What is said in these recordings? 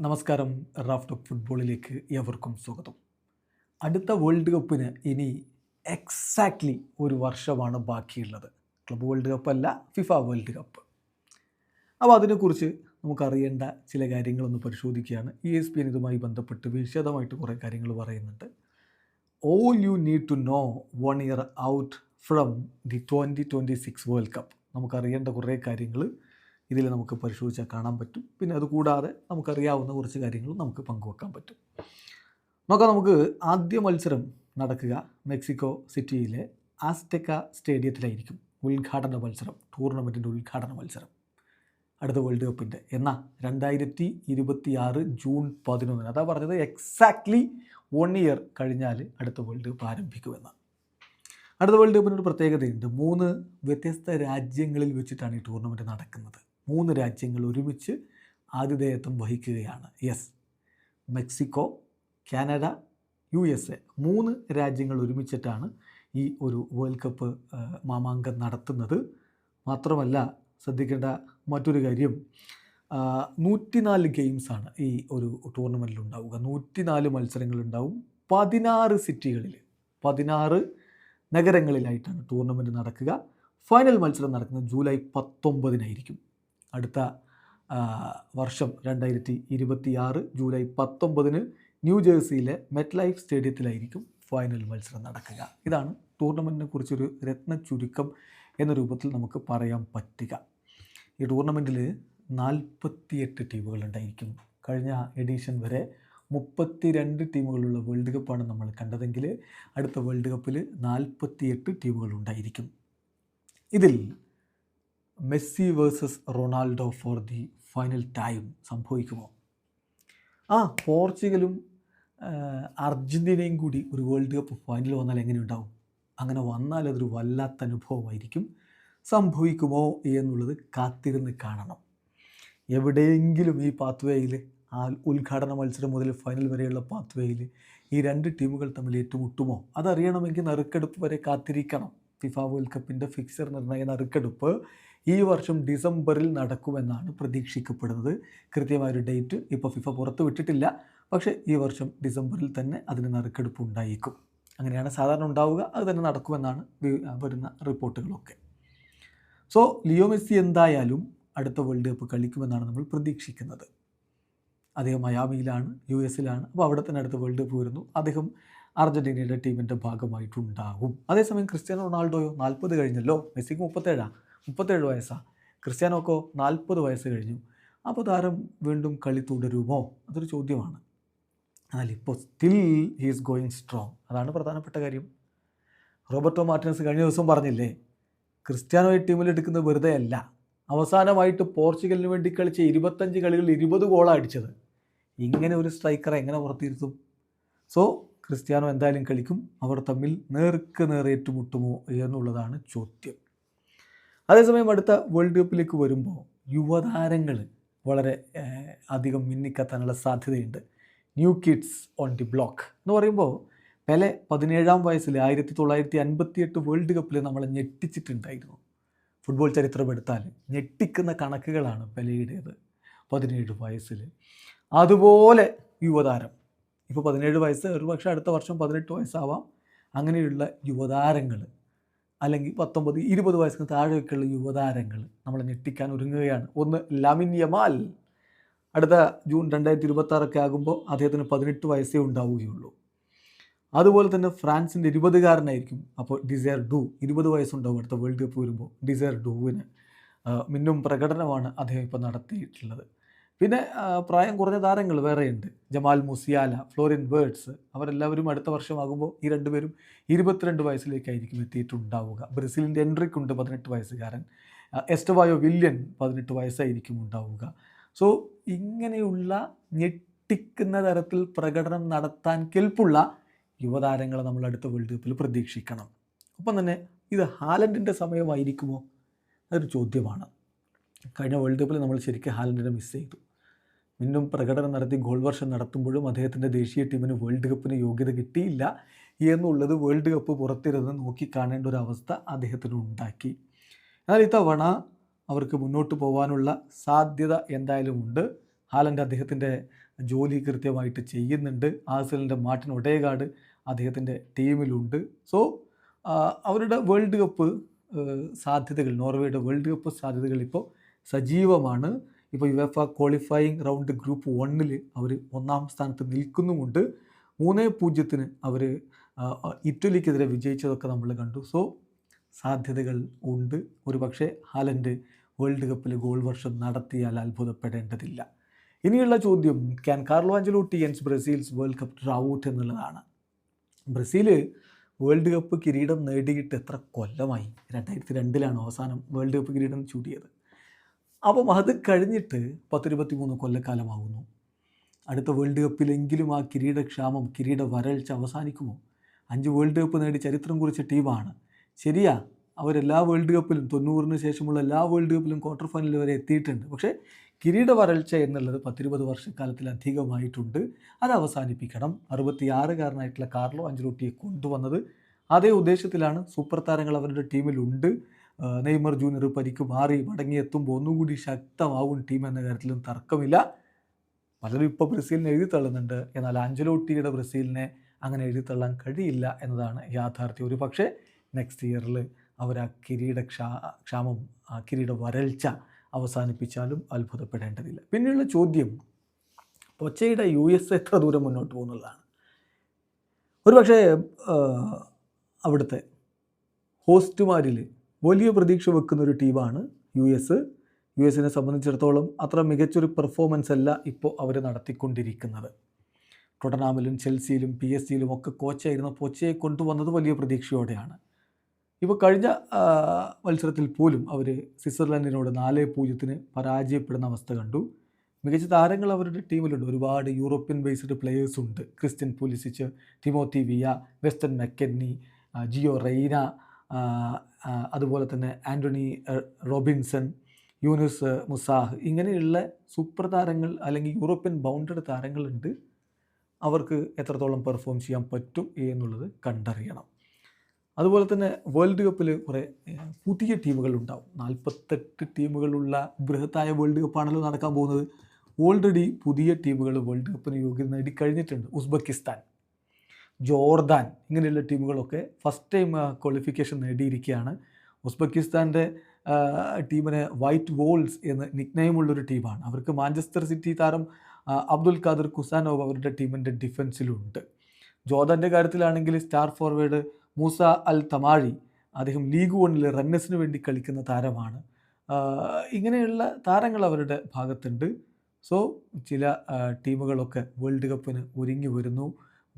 നമസ്കാരം. Raf talk ഫുട്ബോളിലേക്ക് ഏവർക്കും സ്വാഗതം. അടുത്ത വേൾഡ് കപ്പിന് ഇനി എക്സാക്ട്ലി ഒരു വർഷമാണ് ബാക്കിയുള്ളത്. ക്ലബ് വേൾഡ് കപ്പ് അല്ല, ഫിഫ വേൾഡ് കപ്പ്. അപ്പോൾ അതിനെക്കുറിച്ച് നമുക്കറിയേണ്ട ചില കാര്യങ്ങളൊന്ന് പരിശോധിക്കുകയാണ്. ESPN ഇതുമായി ബന്ധപ്പെട്ട് വിശദമായിട്ട് കുറേ കാര്യങ്ങൾ പറയുന്നുണ്ട്. All you need to know 1 year out from the 2026 world cup. നമുക്കറിയേണ്ട കുറേ കാര്യങ്ങൾ ഇതിൽ നമുക്ക് പരിശോധിച്ചാൽ കാണാൻ പറ്റും. പിന്നെ അതുകൂടാതെ നമുക്കറിയാവുന്ന കുറച്ച് കാര്യങ്ങളും നമുക്ക് പങ്കുവെക്കാൻ പറ്റും. നമുക്ക് ആദ്യ മത്സരം നടക്കുക മെക്സിക്കോ സിറ്റിയിലെ ആസ്ടെക്ക സ്റ്റേഡിയത്തിലായിരിക്കും. ഉദ്ഘാടന മത്സരം, ടൂർണമെൻറ്റിൻ്റെ ഉദ്ഘാടന മത്സരം അടുത്ത വേൾഡ് കപ്പിൻ്റെ 2026 ജൂൺ 11. അതാ പറഞ്ഞത്, എക്സാക്ട്ലി 1 year കഴിഞ്ഞാൽ അടുത്ത വേൾഡ് കപ്പ് ആരംഭിക്കുമെന്ന്. അടുത്ത വേൾഡ് കപ്പിനൊരു പ്രത്യേകതയുണ്ട്. 3 വ്യത്യസ്ത രാജ്യങ്ങളിൽ വെച്ചിട്ടാണ് ഈ ടൂർണമെൻറ്റ് നടക്കുന്നത്. 3 രാജ്യങ്ങൾ ഒരുമിച്ച് ആതിഥേയത്വം വഹിക്കുകയാണ്. മെക്സിക്കോ, കാനഡ, USA 3 രാജ്യങ്ങൾ ഒരുമിച്ചിട്ടാണ് ഈ ഒരു വേൾഡ് കപ്പ് മാമാങ്കം നടത്തുന്നത്. മാത്രമല്ല ശ്രദ്ധിക്കേണ്ട മറ്റൊരു കാര്യം, 104 ഗെയിംസാണ് ഈ ഒരു ടൂർണമെൻറ്റിൽ ഉണ്ടാവുക. 104 മത്സരങ്ങളുണ്ടാവും. 16 സിറ്റികളിൽ 16 നഗരങ്ങളിലായിട്ടാണ് ടൂർണമെൻറ്റ് നടക്കുക. ഫൈനൽ മത്സരം നടക്കുന്നത് ജൂലൈ 19 അടുത്ത വർഷം 2026 ജൂലൈ 19 ന്യൂജേഴ്സിയിലെ മെറ്റ് ലൈഫ് സ്റ്റേഡിയത്തിലായിരിക്കും ഫൈനൽ മത്സരം നടക്കുക. ഇതാണ് ടൂർണമെൻറ്റിനെ കുറിച്ചൊരു രത്ന ചുരുക്കം എന്ന രൂപത്തിൽ നമുക്ക് പറയാൻ പറ്റുക. ഈ ടൂർണമെൻറ്റിൽ 48 ടീമുകളുണ്ടായിരിക്കും. കഴിഞ്ഞ എഡിഷൻ വരെ 32 ടീമുകളുള്ള വേൾഡ് കപ്പാണ് നമ്മൾ കണ്ടതെങ്കിൽ അടുത്ത വേൾഡ് കപ്പിൽ 48 ടീമുകളുണ്ടായിരിക്കും. ഇതിൽ Messi versus Ronaldo for the final time സംഭവിക്കുമോ? പോർച്ചുഗലും അർജൻറ്റീനയും കൂടി ഒരു വേൾഡ് കപ്പ് ഫൈനൽ വന്നാൽ എങ്ങനെ ഉണ്ടാവും? അങ്ങനെ വന്നാൽ അതൊരു വല്ലാത്ത അനുഭവമായിരിക്കും. സംഭവിക്കുമോ എന്നുള്ളത് കാത്തിരുന്ന് കാണണം. എവിടെയെങ്കിലും ഈ പാത്വേയിൽ, ആ ഉദ്ഘാടന മത്സരം മുതൽ ഫൈനൽ വരെയുള്ള പാത്വേയിൽ ഈ 2 ടീമുകൾ തമ്മിൽ ഏറ്റുമുട്ടുമോ? അതറിയണമെങ്കിൽ നറുക്കെടുപ്പ് വരെ കാത്തിരിക്കണം. ഫിഫ വേൾഡ് കപ്പിൻ്റെ ഫിക്സർ നിർണയ നറുക്കെടുപ്പ് ഈ വർഷം ഡിസംബറിൽ നടക്കുമെന്നാണ് പ്രതീക്ഷിക്കപ്പെടുന്നത്. കൃത്യമായൊരു ഡേറ്റ് ഇപ്പോൾ ഫിഫ പുറത്തു വിട്ടിട്ടില്ല. പക്ഷേ ഈ വർഷം ഡിസംബറിൽ തന്നെ അതിന് നറുക്കെടുപ്പ് ഉണ്ടായിരിക്കും. അങ്ങനെയാണ് സാധാരണ ഉണ്ടാവുക. അത് തന്നെ നടക്കുമെന്നാണ് വരുന്ന റിപ്പോർട്ടുകളൊക്കെ. സോ ലിയോ മെസ്സി എന്തായാലും അടുത്ത വേൾഡ് കപ്പ് കളിക്കുമെന്നാണ് നമ്മൾ പ്രതീക്ഷിക്കുന്നത്. അദ്ദേഹം മയാമിയിലാണ്, US-ലാണ്. അപ്പോൾ അവിടെ തന്നെ അടുത്ത വേൾഡ് കപ്പ് വരുന്നു. അദ്ദേഹം അർജൻറ്റീനയുടെ ടീമിൻ്റെ ഭാഗമായിട്ടുണ്ടാകും. അതേസമയം ക്രിസ്ത്യാനോ റൊണാൾഡോയോ 40 കഴിഞ്ഞല്ലോ. മെസ്സിക്ക് 37 വയസ്സാണ്. ക്രിസ്ത്യാനോക്കോ 40 വയസ്സ് കഴിഞ്ഞു. അപ്പോൾ താരം വീണ്ടും കളി തുടരുമോ? അതൊരു ചോദ്യമാണ്. എന്നാൽ ഇപ്പോൾ still he is going strong. അതാണ് പ്രധാനപ്പെട്ട കാര്യം. റോബർട്ടോ മാർട്ടിനസ് കഴിഞ്ഞ ദിവസം പറഞ്ഞില്ലേ, ക്രിസ്ത്യാനോയെ ടീമിലെടുക്കുന്നത് വെറുതെ അല്ല. അവസാനമായിട്ട് പോർച്ചുഗലിന് വേണ്ടി കളിച്ച 25 കളികളിൽ 20 ഗോളാണ് അടിച്ചത്. ഇങ്ങനെ ഒരു സ്ട്രൈക്കറെ എങ്ങനെ പുറത്തിരുത്തും? സോ ക്രിസ്ത്യാനോ എന്തായാലും കളിക്കും. അവർ തമ്മിൽ നേർക്ക് നേർ ഏറ്റുമുട്ടുമോ എന്നുള്ളതാണ് ചോദ്യം. അതേസമയം അടുത്ത വേൾഡ് കപ്പിലേക്ക് വരുമ്പോൾ യുവതാരങ്ങൾ വളരെ അധികം മിന്നിക്കത്താനുള്ള സാധ്യതയുണ്ട്. New kids on the block എന്ന് പറയുമ്പോൾ പെലെ 17-ാം വയസ്സിൽ 1958 വേൾഡ് കപ്പിൽ നമ്മളെ ഞെട്ടിച്ചിട്ടുണ്ടായിരുന്നു. ഫുട്ബോൾ ചരിത്രം എടുത്താൽ ഞെട്ടിക്കുന്ന കണക്കുകളാണ് പെലെയുടേത്. 17 വയസ്സിൽ അതുപോലെ യുവതാരം. ഇപ്പോൾ 17 വയസ്സ്, ഒരു പക്ഷേ അടുത്ത വർഷം 18 വയസ്സാവാം. അങ്ങനെയുള്ള യുവതാരങ്ങൾ, അല്ലെങ്കിൽ 19-20 വയസ്സിന് താഴെയൊക്കെയുള്ള യുവതാരങ്ങൾ നമ്മളെ ഞെട്ടിക്കാൻ ഒരുങ്ങുകയാണ്. ഒന്ന് ലാമിൻ യമാൽ. അടുത്ത ജൂൺ 2026 ആകുമ്പോൾ അദ്ദേഹത്തിന് 18 വയസ്സേ ഉണ്ടാവുകയുള്ളൂ. അതുപോലെ തന്നെ ഫ്രാൻസിൻ്റെ 20-കാരനായിരിക്കും അപ്പോൾ ഡിസയർ ഡു. 20 വയസ്സുണ്ടാവും അടുത്ത വേൾഡ് കപ്പ് വരുമ്പോൾ. ഡിസയർ ഡൂവിന് മിന്നും പ്രകടനമാണ് അദ്ദേഹം ഇപ്പോൾ നടത്തിയിട്ടുള്ളത്. പിന്നെ പ്രായം കുറഞ്ഞ താരങ്ങൾ വേറെയുണ്ട്. ജമാൽ മുസിയാല, ഫ്ലോറിൻ വേർട്സ്. അവരെല്ലാവരും അടുത്ത വർഷമാകുമ്പോൾ ഈ 2 പേരും 22 വയസ്സിലേക്കായിരിക്കും എത്തിയിട്ടുണ്ടാവുക. ബ്രസീലിൻ്റെ എൻട്രിക് ഉണ്ട് 18 വയസ്സുകാരൻ. എസ്റ്റവായോ വില്യൻ 18 വയസ്സായിരിക്കും ഉണ്ടാവുക. സോ ഇങ്ങനെയുള്ള ഞെട്ടിക്കുന്ന തരത്തിൽ പ്രകടനം നടത്താൻ കെൽപ്പുള്ള യുവതാരങ്ങളെ നമ്മൾ അടുത്ത വേൾഡ് കപ്പിൽ പ്രതീക്ഷിക്കണം. ഒപ്പം തന്നെ ഇത് ഹാലൻഡിൻ്റെ സമയമായിരിക്കുമോ? അതൊരു ചോദ്യമാണ്. കഴിഞ്ഞ വേൾഡ് കപ്പിൽ നമ്മൾ ശരിക്കും ഹാലൻഡിനെ മിസ് ചെയ്തു. വീണ്ടും പ്രകടനം നടത്തി ഗോൾ വർഷം നടത്തുമ്പോഴും അദ്ദേഹത്തിൻ്റെ ദേശീയ ടീമിന് വേൾഡ് കപ്പിന് യോഗ്യത കിട്ടിയില്ല എന്നുള്ളത് വേൾഡ് കപ്പ് പുറത്തിരുന്ന് നോക്കിക്കാണേണ്ട ഒരു അവസ്ഥ അദ്ദേഹത്തിന് ഉണ്ടാക്കി. എന്നാൽ ഇത്തവണ അവർക്ക് മുന്നോട്ട് പോകാനുള്ള സാധ്യത എന്തായാലും ഉണ്ട്. ഹാലൻഡ് അദ്ദേഹത്തിൻ്റെ ജോലി കൃത്യമായിട്ട് ചെയ്യുന്നുണ്ട്. ആഴ്സണലിൻ്റെ മാർട്ടിൻ ഒഡേഗാർഡ് അദ്ദേഹത്തിൻ്റെ ടീമിലുണ്ട്. സോ അവരുടെ വേൾഡ് കപ്പ് സാധ്യതകൾ, നോർവേയുടെ വേൾഡ് കപ്പ് സാധ്യതകൾ ഇപ്പോൾ സജീവമാണ്. ഇപ്പോൾ യുവേഫ ക്വാളിഫയിങ് റൗണ്ട് ഗ്രൂപ്പ് 1 അവർ 1-ാം സ്ഥാനത്ത് നിൽക്കുന്നുമുണ്ട്. 3-0 അവർ ഇറ്റലിക്കെതിരെ വിജയിച്ചതൊക്കെ നമ്മൾ കണ്ടു. സോ സാധ്യതകൾ ഉണ്ട്. ഒരു പക്ഷേ ഹാലൻഡ് വേൾഡ് കപ്പിൽ ഗോൾ വർഷം നടത്തിയാൽ അത്ഭുതപ്പെടേണ്ടതില്ല. ഇനിയുള്ള ചോദ്യം, can Carlo Ancelotti end Brazil's world cup drought എന്നുള്ളതാണ്. ബ്രസീൽ വേൾഡ് കപ്പ് കിരീടം നേടിയിട്ട് എത്ര കൊല്ലമായി? 2002 അവസാനം വേൾഡ് കപ്പ് കിരീടം ചൂടിയത്. അപ്പം അത് കഴിഞ്ഞിട്ട് 10-23 കൊല്ലക്കാലമാകുന്നു. അടുത്ത വേൾഡ് കപ്പിലെങ്കിലും ആ കിരീടക്ഷാമം, കിരീട വരൾച്ച അവസാനിക്കുമോ? 5 വേൾഡ് കപ്പ് നേടി ചരിത്രം കുറിച്ച ടീമാണ്. ശരിയാ, അവരെല്ലാ വേൾഡ് കപ്പിലും 90-ന് ശേഷമുള്ള എല്ലാ വേൾഡ് കപ്പിലും ക്വാർട്ടർ ഫൈനൽ വരെ എത്തിയിട്ടുണ്ട്. പക്ഷേ കിരീട വരൾച്ച എന്നുള്ളത് 10-20 വർഷക്കാലത്തിലധികമായിട്ടുണ്ട്. അത് അവസാനിപ്പിക്കണം. 66-കാരനായിട്ടുള്ള കാർലോ ആഞ്ചലോട്ടിയെ കൊണ്ടുവന്നത് അതേ ഉദ്ദേശത്തിലാണ്. സൂപ്പർ താരങ്ങൾ അവരുടെ ടീമിലുണ്ട്. നെയ്മർ ജൂനിയർ പരിക്ക് മാറി മടങ്ങിയെത്തുമ്പോൾ ഒന്നുകൂടി ശക്തമാവും ടീം എന്ന കാര്യത്തിലും തർക്കമില്ല. പലരും ഇപ്പോൾ ബ്രസീലിനെ എഴുതിത്തള്ളുന്നുണ്ട്. എന്നാൽ ആഞ്ചലോട്ടിയുടെ ബ്രസീലിനെ അങ്ങനെ എഴുതിത്തള്ളാൻ കഴിയില്ല എന്നതാണ് യാഥാർത്ഥ്യം. ഒരു പക്ഷേ നെക്സ്റ്റ് ഇയറിൽ അവർ ആ ക്ഷാമം, ആ കിരീട വരൾച്ച അവസാനിപ്പിച്ചാലും അത്ഭുതപ്പെടേണ്ടതില്ല. പിന്നെയുള്ള ചോദ്യം, പൊച്ചയുടെ US എത്ര ദൂരം മുന്നോട്ട് പോകുന്നതാണ്. ഒരു പക്ഷേ അവിടുത്തെ ഹോസ്റ്റുമാരിൽ വലിയ പ്രതീക്ഷ വെക്കുന്നൊരു ടീമാണ് US. US-നെ സംബന്ധിച്ചിടത്തോളം അത്ര മികച്ചൊരു പെർഫോമൻസ് അല്ല ഇപ്പോൾ അവർ നടത്തിക്കൊണ്ടിരിക്കുന്നത്. ടൊട്ടനാമിലും ചെൽസിയിലും PSG-യിലും ഒക്കെ കോച്ചായിരുന്ന പൊച്ചയെ കൊണ്ടുവന്നത് വലിയ പ്രതീക്ഷയോടെയാണ്. ഇപ്പോൾ കഴിഞ്ഞ മത്സരത്തിൽ പോലും അവർ സ്വിറ്റ്സർലൻഡിനോട് 4-0 പരാജയപ്പെടുന്ന അവസ്ഥ കണ്ടു. മികച്ച താരങ്ങൾ അവരുടെ ടീമിലുണ്ട്. ഒരുപാട് യൂറോപ്യൻ ബേസ്ഡ് പ്ലെയേഴ്സ് ഉണ്ട്. Christian Pulisic, Timothy Weah, Weston McKennie, Gio Reyna, അതുപോലെ തന്നെ ആൻ്റണി റോബിൻസൺ, യൂനുസ് മുസാഹ്, ഇങ്ങനെയുള്ള സൂപ്പർ താരങ്ങൾ അല്ലെങ്കിൽ യൂറോപ്യൻ ബൗണ്ടഡ് താരങ്ങളുണ്ട്. അവർക്ക് എത്രത്തോളം പെർഫോം ചെയ്യാൻ പറ്റും എന്നുള്ളത് കണ്ടറിയണം. അതുപോലെ തന്നെ വേൾഡ് കപ്പിൽ കുറേ പുതിയ ടീമുകൾ ഉണ്ടാവും. 48 ടീമുകളുള്ള ബൃഹത്തായ വേൾഡ് കപ്പാണല്ലോ നടക്കാൻ പോകുന്നത്. ഓൾറെഡി പുതിയ ടീമുകൾ വേൾഡ് കപ്പിന് യോഗ്യത നേടിക്കഴിഞ്ഞിട്ടുണ്ട്. ഉസ്ബെക്കിസ്ഥാൻ, ജോർദാൻ, ഇങ്ങനെയുള്ള ടീമുകളൊക്കെ ഫസ്റ്റ് ടൈം ക്വാളിഫിക്കേഷൻ നേടിയിരിക്കുകയാണ്. ഉസ്ബെക്കിസ്ഥാൻ്റെ ടീമിന് വൈറ്റ് വോൾസ് എന്ന് നിക്നെയിമുള്ളൊരു ടീമാണ്. അവർക്ക് മാഞ്ചസ്റ്റർ സിറ്റി താരം അബ്ദുൽ ഖാദർ കുസാനോവ് അവരുടെ ടീമിൻ്റെ ഡിഫൻസിലുണ്ട്. ജോർദാൻ്റെ കാര്യത്തിലാണെങ്കിൽ സ്റ്റാർ ഫോർവേഡ് മൂസ അൽ തമാഴി, അദ്ദേഹം ലീഗ് 1 റന്നസിന് വേണ്ടി കളിക്കുന്ന താരമാണ്. ഇങ്ങനെയുള്ള താരങ്ങൾ അവരുടെ ഭാഗത്തുണ്ട്. സോ ചില ടീമുകളൊക്കെ വേൾഡ് കപ്പിന് ഒരുങ്ങി വരുന്നു.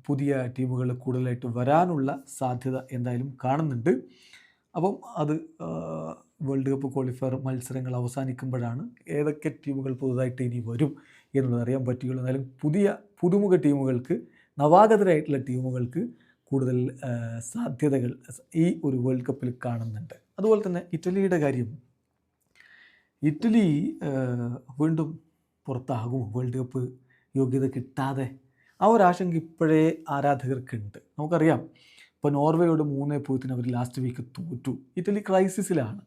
പുതിയ ടീമുകൾ കൂടുതലായിട്ട് വരാനുള്ള സാധ്യത എന്തായാലും കാണുന്നുണ്ട്. അപ്പം അത് വേൾഡ് കപ്പ് ക്വാളിഫയർ മത്സരങ്ങൾ അവസാനിക്കുമ്പോഴാണ് ഏതൊക്കെ ടീമുകൾ പുതുതായിട്ട് ഇനി വരും എന്നുള്ളത് അറിയാൻ പറ്റുകയുള്ളൂ. എന്നാലും പുതുമുഖ ടീമുകൾക്ക്, നവാഗതരായിട്ടുള്ള ടീമുകൾക്ക് കൂടുതൽ സാധ്യതകൾ ഈ ഒരു വേൾഡ് കപ്പിൽ കാണുന്നുണ്ട്. അതുപോലെ തന്നെ ഇറ്റലിയുടെ കാര്യം, ഇറ്റലി വീണ്ടും പുറത്താകുമോ വേൾഡ് കപ്പ് യോഗ്യത കിട്ടാതെ? ആ ഒരു ആശങ്ക ഇപ്പോഴേ ആരാധകർക്കുണ്ട്. നമുക്കറിയാം, ഇപ്പോൾ നോർവേയോട് 3-0 അവർ ലാസ്റ്റ് വീക്ക് തോറ്റു. ഇറ്റലി ക്രൈസിസിലാണ്.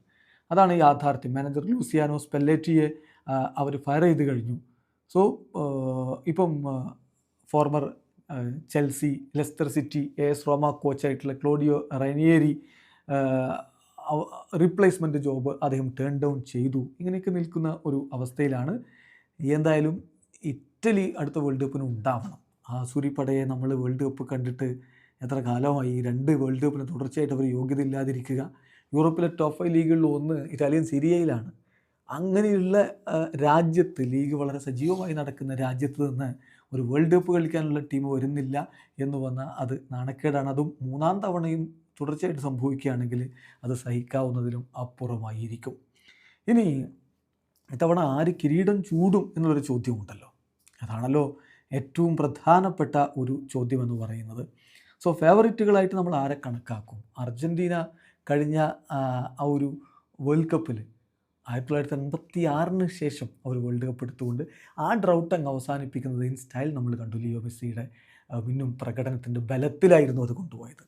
അതാണ് യാഥാർത്ഥ്യം. മാനേജർ ലൂസിയാനോ സ്പെല്ലേറ്റിയെ അവർ ഫയർ ചെയ്ത് കഴിഞ്ഞു. സോ ഇപ്പം former Chelsea, Leicester city, AS റോമ കോച്ചായിട്ടുള്ള ക്ലോഡിയോ റൈനിയേരി റീപ്ലേസ്മെൻറ്റ് ജോബ് അദ്ദേഹം ടേൺ ഡൗൺ ചെയ്തു. ഇങ്ങനെയൊക്കെ നിൽക്കുന്ന ഒരു അവസ്ഥയിലാണ്. എന്തായാലും ഇറ്റലി അടുത്ത വേൾഡ് കപ്പിന് ഉണ്ടാവണം. ആ സൂരിപ്പടയെ നമ്മൾ വേൾഡ് കപ്പ് കണ്ടിട്ട് എത്ര കാലമായി? 2 വേൾഡ് കപ്പിന് തുടർച്ചയായിട്ട് അവർ യോഗ്യത ഇല്ലാതിരിക്കുക. യൂറോപ്പിലെ ടോപ്പ് 5 ലീഗുകളിൽ ഒന്ന് ഇറ്റാലിയൻ സീരിയയിലാണ്. അങ്ങനെയുള്ള രാജ്യത്ത്, ലീഗ് വളരെ സജീവമായി നടക്കുന്ന രാജ്യത്ത് നിന്ന് ഒരു വേൾഡ് കപ്പ് കളിക്കാനുള്ള ടീം വരുന്നില്ല എന്ന് വന്നാൽ അത് നാണക്കേടാണ്. അതും 3-ാം തവണയും തുടർച്ചയായിട്ട് സംഭവിക്കുകയാണെങ്കിൽ അത് സഹിക്കാവുന്നതിലും അപ്പുറമായിരിക്കും. ഇനി ഇത്തവണ ആര് കിരീടം ചൂടും എന്നുള്ളൊരു ചോദ്യമുണ്ടല്ലോ. അതാണല്ലോ ഏറ്റവും പ്രധാനപ്പെട്ട ഒരു ചോദ്യമെന്ന് പറയുന്നത്. സോ ഫേവറിറ്റുകളായിട്ട് നമ്മൾ ആരെ കണക്കാക്കും? അർജൻറ്റീന കഴിഞ്ഞ ആ ഒരു വേൾഡ് കപ്പിൽ 1986 ശേഷം അവർ വേൾഡ് കപ്പ് എടുത്തുകൊണ്ട് ആ ഡ്രൗട്ട് അങ്ങ് അവസാനിപ്പിക്കുന്നത് ഇൻ സ്റ്റൈൽ നമ്മൾ കണ്ടു. ലിയോ മെസ്സിയുടെ മിന്നും പ്രകടനത്തിൻ്റെ ബലത്തിലായിരുന്നു അത് കൊണ്ടുപോയത്.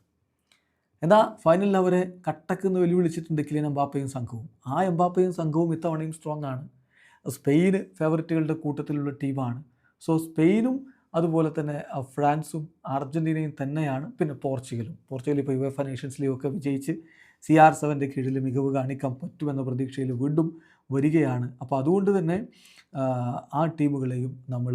എന്നാൽ ഫൈനലിൽ അവരെ കട്ടക്കെന്ന് വെല്ലുവിളിച്ചിട്ടുണ്ട് കിലിയൻ എംബാപ്പയും സംഘവും. ആ എംബാപ്പയും സംഘവും ഇത്തവണയും സ്ട്രോങ് ആണ്. സ്പെയിന് ഫേവറിറ്റുകളുടെ കൂട്ടത്തിലുള്ള ടീമാണ്. സോ സ്പെയിനും അതുപോലെ തന്നെ ഫ്രാൻസും അർജൻറ്റീനയും തന്നെയാണ്. പിന്നെ പോർച്ചുഗൽ ഇപ്പോൾ യുവേഫ നേഷൻസ് ലീഗൊക്കെ വിജയിച്ച് CR7 കീഴിൽ മികവ് കാണിക്കാൻ പറ്റുമെന്ന പ്രതീക്ഷയിൽ വീണ്ടും വരികയാണ്. അപ്പോൾ അതുകൊണ്ട് തന്നെ ആ ടീമുകളെയും നമ്മൾ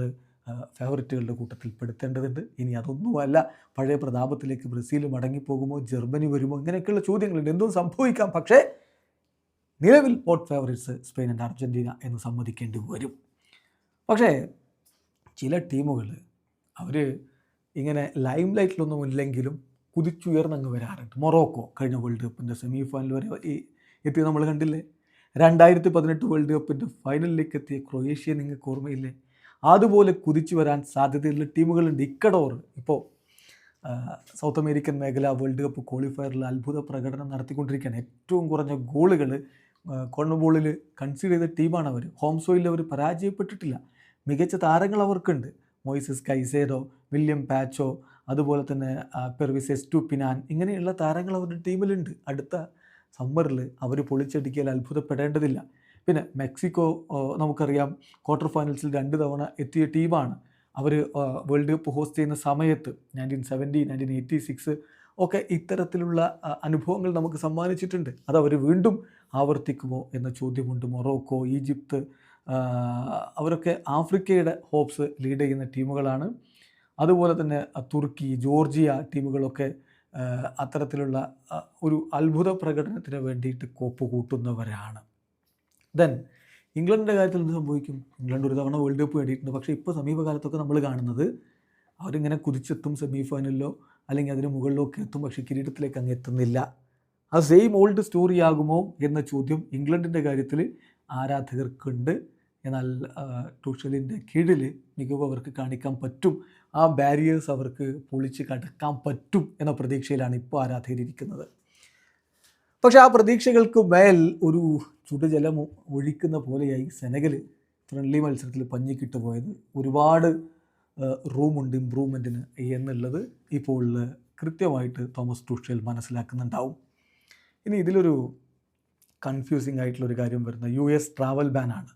ഫേവറിറ്റുകളുടെ കൂട്ടത്തിൽ പെടുത്തേണ്ടതുണ്ട്. ഇനി അതൊന്നുമല്ല, പഴയ പ്രതാപത്തിലേക്ക് ബ്രസീൽ മടങ്ങിപ്പോകുമോ, ജർമ്മനി വരുമോ, ഇങ്ങനെയൊക്കെയുള്ള ചോദ്യങ്ങളുണ്ട്. എന്തും സംഭവിക്കാം. പക്ഷേ നിലവിൽ hot favourites Spain and Argentina എന്ന് സമ്മതിക്കേണ്ടി വരും. പക്ഷേ ചില ടീമുകൾ അവർ ഇങ്ങനെ ലൈം ലൈറ്റിലൊന്നും ഇല്ലെങ്കിലും കുതിച്ചുയർന്നങ്ങ് വരാറുണ്ട്. മൊറോക്കോ കഴിഞ്ഞ വേൾഡ് കപ്പിൻ്റെ സെമി ഫൈനൽ വരെ എത്തിയത് നമ്മൾ കണ്ടില്ലേ. 2018 വേൾഡ് കപ്പിൻ്റെ ഫൈനലിലേക്ക് എത്തിയ ക്രൊയേഷ്യ നിങ്ങൾക്ക് ഓർമ്മയില്ലേ. അതുപോലെ കുതിച്ചു വരാൻ സാധ്യതയുള്ള ടീമുകളുണ്ട്. ഇക്കഡോർ ഇപ്പോൾ സൗത്ത് അമേരിക്കൻ മേഖല വേൾഡ് കപ്പ് ക്വാളിഫയറിൽ അത്ഭുത പ്രകടനം നടത്തിക്കൊണ്ടിരിക്കുകയാണ്. ഏറ്റവും കുറഞ്ഞ ഗോളുകൾ കോൺമബോളിൽ കൺസീഡ് ചെയ്ത ടീമാണ് അവർ. ഹോം സോയിൽ അവർ പരാജയപ്പെട്ടിട്ടില്ല. മികച്ച താരങ്ങൾ അവർക്കുണ്ട്. മോയിസസ് കൈസേഡോ, വില്യം പാച്ചോ, അതുപോലെ തന്നെ പെർവിസ് എസ്റ്റുപിനാൻ, ഇങ്ങനെയുള്ള താരങ്ങൾ അവരുടെ ടീമിലുണ്ട്. അടുത്ത സമ്മറിൽ അവർ പൊളിച്ചടിക്കിയാൽ അത്ഭുതപ്പെടേണ്ടതില്ല. പിന്നെ മെക്സിക്കോ നമുക്കറിയാം ക്വാർട്ടർ ഫൈനൽസിൽ 2 തവണ എത്തിയ ടീമാണ്. അവർ വേൾഡ് കപ്പ് ഹോസ്റ്റ് ചെയ്യുന്ന സമയത്ത് 1970, 1986 ഒക്കെ ഇത്തരത്തിലുള്ള അനുഭവങ്ങൾ നമുക്ക് സമ്മാനിച്ചിട്ടുണ്ട്. അതവർ വീണ്ടും ആവർത്തിക്കുമോ എന്ന ചോദ്യമുണ്ട്. മൊറോക്കോ, ഈജിപ്ത്, അവരൊക്കെ ആഫ്രിക്കയുടെ ഹോപ്സ് ലീഡ് ചെയ്യുന്ന ടീമുകളാണ്. അതുപോലെ തന്നെ തുർക്കി, ജോർജിയ ടീമുകളൊക്കെ അത്തരത്തിലുള്ള ഒരു അത്ഭുത പ്രകടനത്തിന് വേണ്ടിയിട്ട് കോപ്പ് കൂട്ടുന്നവരാണ്. ദെൻ ഇംഗ്ലണ്ടിൻ്റെ കാര്യത്തിൽ എന്ത് സംഭവിക്കും? ഇംഗ്ലണ്ട് ഒരു തവണ വേൾഡ് കപ്പ് നേടിയിട്ടുണ്ട്. പക്ഷേ ഇപ്പോൾ സമീപകാലത്തൊക്കെ നമ്മൾ കാണുന്നത് അവരിങ്ങനെ കുതിച്ചെത്തും, സെമി ഫൈനലിലോ അല്ലെങ്കിൽ അതിന് മുകളിലോ ഒക്കെ എത്തും, പക്ഷേ കിരീടത്തിലേക്ക് അങ്ങ് എത്തുന്നില്ല. അത് സെയിം ഓൾഡ് സ്റ്റോറി ആകുമോ എന്ന ചോദ്യം ഇംഗ്ലണ്ടിൻ്റെ കാര്യത്തിൽ ആരാധകർക്കുണ്ട്. എന്നാൽ ടൂഷലിൻ്റെ കീഴിൽ മികവ് അവർക്ക് കാണിക്കാൻ പറ്റും, ആ ബാരിയേഴ്സ് അവർക്ക് പൊളിച്ച് കടക്കാൻ പറ്റും എന്ന പ്രതീക്ഷയിലാണ് ഇപ്പോൾ ആരാധകരിക്കുന്നത്. പക്ഷേ ആ പ്രതീക്ഷകൾക്ക് മേൽ ഒരു ചുടുജലം ഒഴിക്കുന്ന പോലെയായി സെനഗൽ ഫ്രണ്ട്ലി മത്സരത്തിൽ പഞ്ഞിക്കിട്ട് പോയത്. ഒരുപാട് റൂമുണ്ട് ഇമ്പ്രൂവ്മെൻറ്റിന് എന്നുള്ളത് ഇപ്പോൾ കൃത്യമായിട്ട് തോമസ് ടൂഷൽ മനസ്സിലാക്കുന്നുണ്ടാവും. ഇനി ഇതിലൊരു കൺഫ്യൂസിങ് ആയിട്ടുള്ളൊരു കാര്യം വരുന്നത് US ട്രാവൽ ബാനാണ്.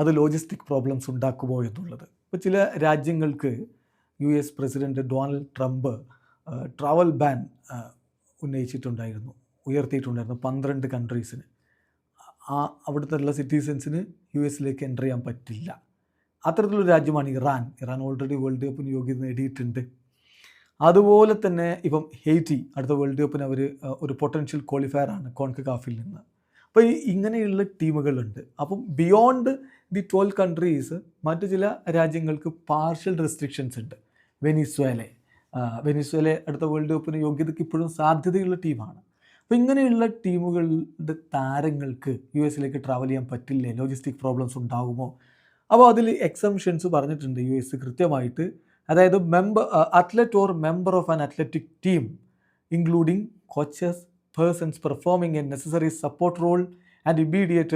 അത് ലോജിസ്റ്റിക് പ്രോബ്ലംസ് ഉണ്ടാക്കുമോ എന്നുള്ളത്. ഇപ്പോൾ ചില രാജ്യങ്ങൾക്ക് US president Donald Trump travel ban ഉയർത്തിയിട്ടുണ്ടായിരുന്നു 12 കൺട്രീസിന്. അവിടുത്തെ സിറ്റിസൻസിന് USലേക്ക് എൻ്റർ ചെയ്യാൻ പറ്റില്ല. അത്തരത്തിലൊരു രാജ്യമാണ് ഇറാൻ. ഓൾറെഡി വേൾഡ് കപ്പിന് യോഗ്യത നേടിയിട്ടുണ്ട്. അതുപോലെ തന്നെ ഇപ്പം ഹെയ്റ്റി അടുത്ത വേൾഡ് കപ്പിന് അവർ ഒരു പൊട്ടൻഷ്യൽ ക്വാളിഫയറാണ് കോൺകക്കാഫിൽ നിന്ന്. അപ്പോൾ ഇങ്ങനെയുള്ള ടീമുകളുണ്ട്. അപ്പം ബിയോണ്ട് ദി 12 കൺട്രീസ് മറ്റു ചില രാജ്യങ്ങൾക്ക് പാർഷ്യൽ റെസ്ട്രിക്ഷൻസ് ഉണ്ട്. വെനിസ്വേല അടുത്ത വേൾഡ് കപ്പിന് യോഗ്യതയ്ക്ക് ഇപ്പോഴും സാധ്യതയുള്ള ടീമാണ്. അപ്പോൾ ഇങ്ങനെയുള്ള ടീമുകളുടെ താരങ്ങൾക്ക് US ട്രാവൽ ചെയ്യാൻ പറ്റില്ലേ? ലോജിസ്റ്റിക് പ്രോബ്ലംസ് ഉണ്ടാകുമോ? അപ്പോൾ അതിൽ എക്സംഷൻസ് പറഞ്ഞിട്ടുണ്ട് US കൃത്യമായിട്ട്. അതായത് athlete or member of an athletic team including coaches, persons performing a necessary support role and immediate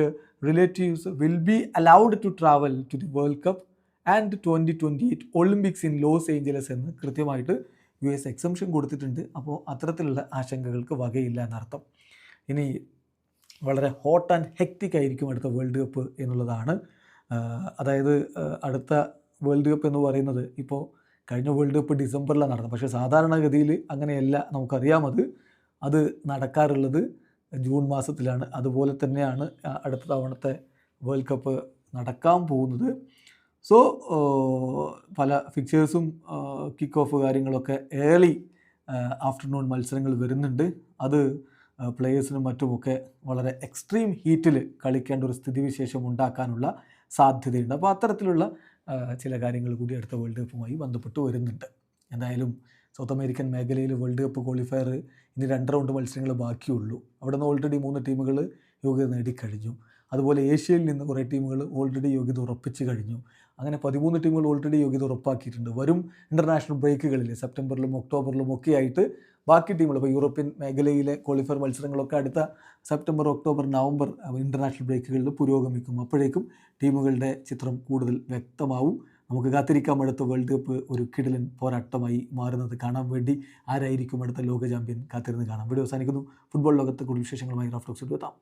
relatives will be allowed to travel to the World Cup and 2028 Olympics in Los Angeles എന്ന് കൃത്യമായിട്ട് US exemption കൊടുത്തിട്ടുണ്ട്. അപ്പോൾ അത്തരത്തിലുള്ള ആശങ്കകൾക്ക് വകയില്ല എന്നർത്ഥം. ഇനി വളരെ hot and hectic ആയിരിക്കും അടുത്ത വേൾഡ് കപ്പ് എന്നുള്ളതാണ്. അതായത് അടുത്ത വേൾഡ് കപ്പ് എന്ന് പറയുന്നത് ഇപ്പോൾ കഴിഞ്ഞ വേൾഡ് കപ്പ് ഡിസംബറിലാണ് നടന്നത്. പക്ഷേ സാധാരണഗതിയിൽ അങ്ങനെയല്ല, നമുക്കറിയാം അത് നടക്കാറുള്ളത് ജൂൺ മാസത്തിലാണ്. അതുപോലെ തന്നെയാണ് അടുത്ത തവണത്തെ വേൾഡ് കപ്പ് നടക്കാൻ പോകുന്നത്. സോ പല ഫിക്ചേഴ്സും കിക്ക് ഓഫ് കാര്യങ്ങളൊക്കെ ഏർലി ആഫ്റ്റർനൂൺ മത്സരങ്ങൾ വരുന്നുണ്ട്. അത് പ്ലേയേഴ്സിനും മറ്റുമൊക്കെ വളരെ എക്സ്ട്രീം ഹീറ്റിൽ കളിക്കേണ്ട ഒരു സ്ഥിതിവിശേഷം ഉണ്ടാക്കാനുള്ള സാധ്യതയുണ്ട്. അപ്പോൾ അത്തരത്തിലുള്ള ചില കാര്യങ്ങൾ കൂടി അടുത്ത വേൾഡ് കപ്പുമായി ബന്ധപ്പെട്ട് വരുന്നുണ്ട്. എന്തായാലും സൗത്ത് അമേരിക്കൻ മേഖലയിൽ വേൾഡ് കപ്പ് ക്വാളിഫയർ ഇനി 2 റൗണ്ട് മത്സരങ്ങൾ ബാക്കിയുള്ളൂ. അവിടെ നിന്ന് ഓൾറെഡി 3 ടീമുകൾ യോഗ്യത നേടിക്കഴിഞ്ഞു. അതുപോലെ ഏഷ്യയിൽ നിന്ന് കുറേ ടീമുകൾ ഓൾറെഡി യോഗ്യത ഉറപ്പിച്ച് കഴിഞ്ഞു. അങ്ങനെ 13 ടീമുകൾ ഓൾറെഡി യോഗ്യത ഉറപ്പാക്കിയിട്ടുണ്ട്. വരും ഇൻ്റർനാഷണൽ ബ്രേക്കുകളിൽ സെപ്റ്റംബറിലും ഒക്ടോബറിലും ഒക്കെ ആയിട്ട് ബാക്കി ടീമുകൾ, ഇപ്പോൾ യൂറോപ്യൻ മേഖലയിലെ ക്വാളിഫയർ മത്സരങ്ങളൊക്കെ അടുത്ത സെപ്റ്റംബർ, ഒക്ടോബർ, നവംബർ ഇൻ്റർനാഷണൽ ബ്രേക്കുകളിൽ പുരോഗമിക്കും. അപ്പോഴേക്കും ടീമുകളുടെ ചിത്രം കൂടുതൽ വ്യക്തമാവും. നമുക്ക് കാത്തിരിക്കാം അടുത്ത വേൾഡ് കപ്പ് ഒരു കിടിലൻ പോരാട്ടമായി മാറുന്നത് കാണാൻ വേണ്ടി. ആരായിരിക്കും അടുത്ത ലോക ചാമ്പ്യൻ? കാത്തിരുന്ന് കാണാം. വീഡിയോ അവസാനിക്കുന്നു. ഫുട്ബോൾ ലോകത്തെ കൂടുതൽ വിശേഷങ്ങളുമായി റാഫ് ടോക്സിൽ എത്താം.